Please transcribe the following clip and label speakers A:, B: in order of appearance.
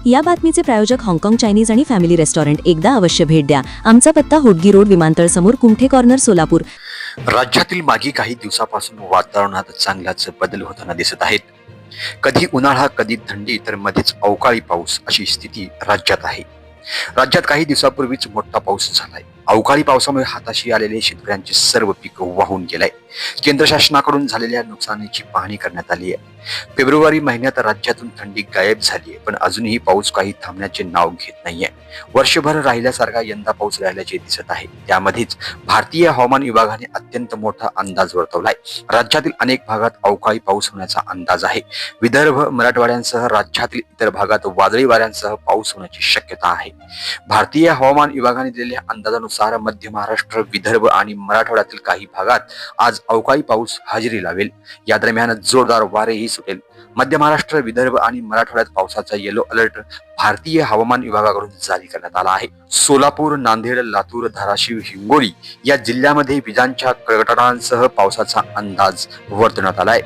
A: या बातमीचे प्रायोजक हाँगकाँग चायनीज आणि फॅमिली रेस्टॉरंट. एकदा अवश्य भेट द्या. आमचा पत्ता होडगी रोड, विमानतळ समोर, कुमठे कॉर्नर, सोलापूर.
B: राज्यातील मागे काही दिवसापासून वातावरणात चांगलाच बदल होताना दिसत आहेत. कधी उन्हाळा, कधी थंडी, तर मध्येच अवकाळी पाऊस अशी स्थिती राज्यात आहे. राज्यात काही दिवसापूर्वीच मोठा पाऊस झालाय. अवकाळी पावसामुळे हाताशी आलेले शेतकऱ्यांचे सर्व पीक वाहून गेलंय. केंद्र शासनाकडून झालेल्या नुकसानीची पाहणी करण्यात आली आहे. फेब्रुवारी महिन्यात राज्यातून थंडी गायब झाली आहे, पण अजूनही पाऊस काही थांबण्याचे नाव घेत नाहीये. वर्षभर राहिल्यासारखा यंदा पाऊस राहिल्याचे दिसत आहे. त्यामध्येच भारतीय हवामान विभागाने अत्यंत मोठा अंदाज वर्तवलाय. राज्यातील अनेक भागात अवकाळी पाऊस होण्याचा अंदाज आहे. विदर्भ, मराठवाड्यासह राज्यातील इतर भागात वादळी वाऱ्यांसह पाऊस होण्याची शक्यता आहे. भारतीय हवामान विभागाने दिलेल्या अंदाजानुसार मध्य महाराष्ट्र, विदर्भ आणि मराठवाड्यातील काही भागात आज अवकाळी पाऊस हजेरी लावेल. या दरम्यान जोरदार वारेही सुटेल. मध्य महाराष्ट्र, विदर्भ आणि मराठवाड्यात पावसाचा येलो अलर्ट भारतीय हवामान विभागाकडून जारी करण्यात आला आहे. सोलापूर, नांदेड, लातूर, धाराशिव, हिंगोली या जिल्ह्यामध्ये विजांच्या कडकडाटांसह पावसाचा अंदाज वर्तवण्यात आलाय.